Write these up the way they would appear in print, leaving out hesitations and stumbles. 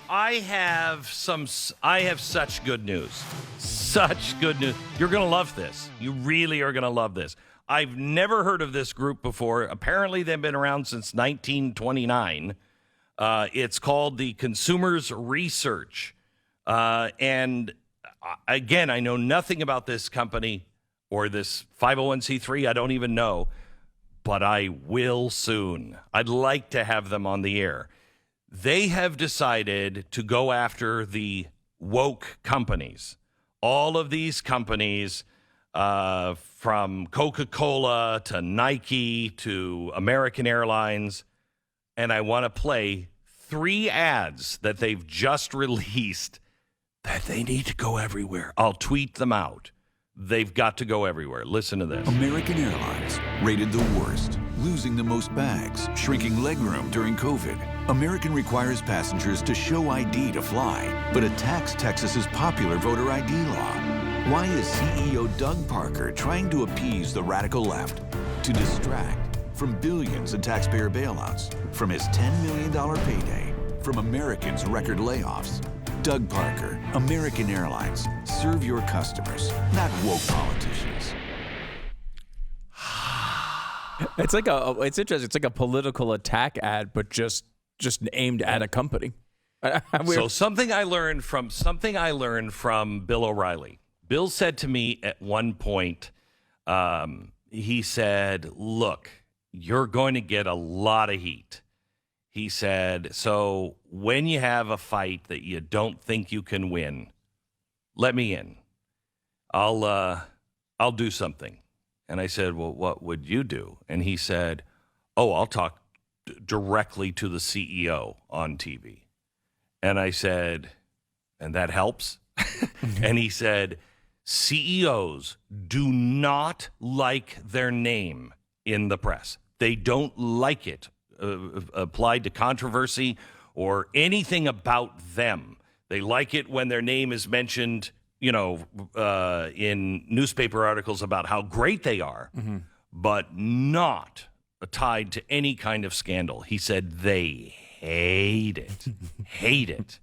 I have such good news. Such good news. You're going to love this. You really are going to love this. I've never heard of this group before. Apparently, they've been around since 1929. It's called the Consumers Research. And again, I know nothing about this company or this 501c3. I don't even know, but I will soon. I'd like to have them on the air. They have decided to go after the woke companies. All of these companies, from Coca Cola to Nike to American Airlines. And I want to play 3 ads that they've just released that they need to go everywhere. I'll tweet them out. They've got to go everywhere. Listen to this. American Airlines, rated the worst, losing the most bags, shrinking legroom during COVID. American requires passengers to show ID to fly, but attacks Texas's popular voter ID law. Why is CEO Doug Parker trying to appease the radical left? To distract from billions in taxpayer bailouts, from his $10 million payday, from Americans' record layoffs. Doug Parker, American Airlines. Serve your customers, not woke politicians. It's interesting. It's like a political attack ad, but just aimed at a company. So something I learned from Bill O'Reilly. Bill said to me at one point, he said, "Look, you're going to get a lot of heat." He said, "So when you have a fight that you don't think you can win, let me in. I'll do something." And I said, "Well, what would you do?" And he said, "Oh, I'll talk directly to the CEO on TV." And I said, "And that helps?" And he said, "CEOs do not like their name in the press. They don't like it applied to controversy or anything about them. They like it when their name is mentioned, in newspaper articles about how great they are, but not tied to any kind of scandal." He said they hate it, hate it.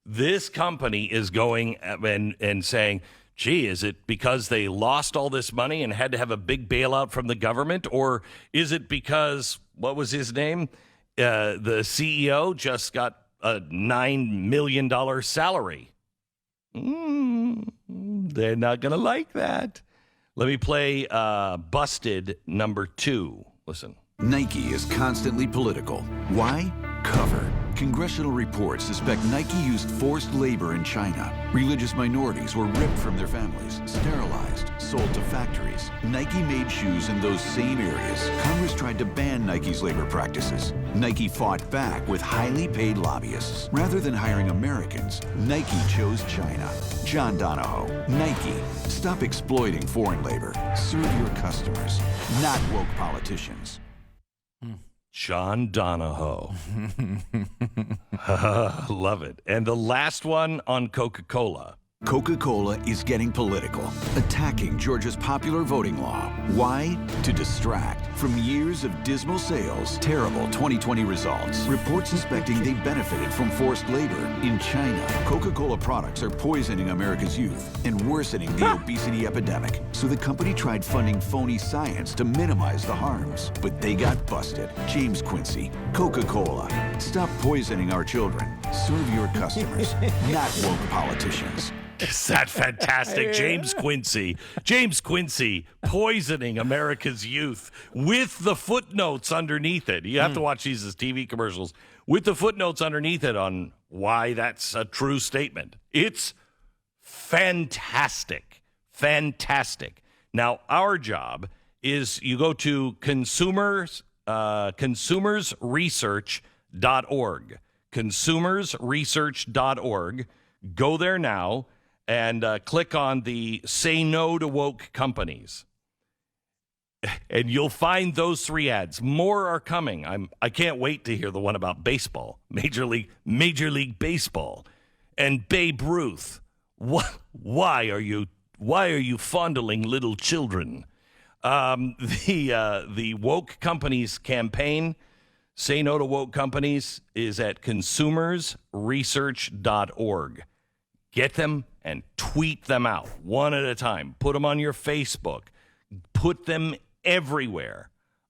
This company is going and saying, "Gee, is it because they lost all this money and had to have a big bailout from the government? Or is it because," what was his name? The CEO just got a $9 million salary. They're not going to like that. Let me play Busted number 2. Listen. Nike is constantly political. Why? Cover. Congressional reports suspect Nike used forced labor in China. Religious minorities were ripped from their families, sterilized, sold to factories. Nike made shoes in those same areas. Congress tried to ban Nike's labor practices. Nike fought back with highly paid lobbyists. Rather than hiring Americans, Nike chose China. John Donahoe, Nike. Stop exploiting foreign labor. Serve your customers, not woke politicians. John Donahoe. Love it. And the last one on Coca Cola. Coca Cola is getting political, attacking Georgia's popular voting law. Why? To distract from years of dismal sales, terrible 2020 results. Reports suspecting they benefited from forced labor in China. Coca Cola products are poisoning America's youth and worsening the obesity epidemic. So the company tried funding phony science to minimize the harms. But they got busted. James Quincy, Coca Cola. Stop poisoning our children. Serve your customers, not woke politicians. Is that fantastic? James Quincy poisoning America's youth with the footnotes underneath it. You have to watch these as TV commercials with the footnotes underneath it on why that's a true statement. It's fantastic. Fantastic. Now, our job is you go to consumersresearch.org. Consumersresearch.org. Go there now. And click on the Say No to Woke Companies. And you'll find those 3 ads. More are coming. I can't wait to hear the one about baseball, Major League Baseball, and Babe Ruth. Why are you fondling little children? The woke companies campaign Say no to woke companies is at consumersresearch.org. Get them and tweet them out one at a time. Put them on your Facebook. Put them everywhere.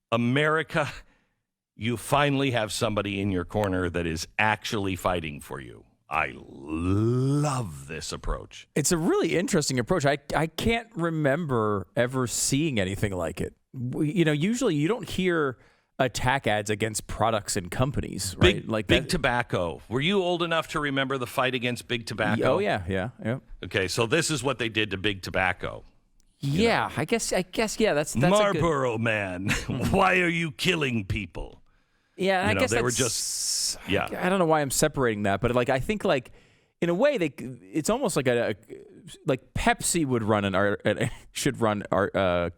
America, you finally have somebody in your corner that is actually fighting for you. I love this approach. It's a really interesting approach. I can't remember ever seeing anything like it. Usually you don't hear attack ads against products and companies, right? Big tobacco. Were you old enough to remember the fight against big tobacco? Oh yeah. Okay, so this is what they did to big tobacco. Yeah, I guess yeah, that's Marlboro Man. Why are you killing people? Yeah, I guess they were just I don't know why I'm separating that, but I think in a way it's almost like like Pepsi would should run our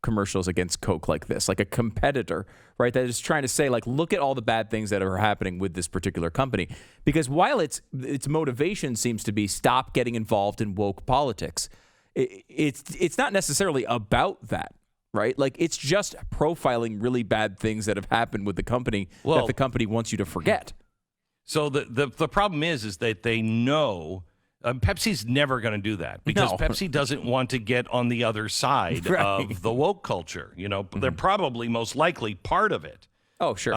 commercials against Coke like this, like a competitor, right? That is trying to say look at all the bad things that are happening with this particular company, because while its motivation seems to be stop getting involved in woke politics, it's not necessarily about that. Right? It's just profiling really bad things that have happened with the company that the company wants you to forget. So the problem is that they know Pepsi's never going to do that, because Pepsi doesn't want to get on the other side of the woke culture. They're probably most likely part of it. Oh, sure.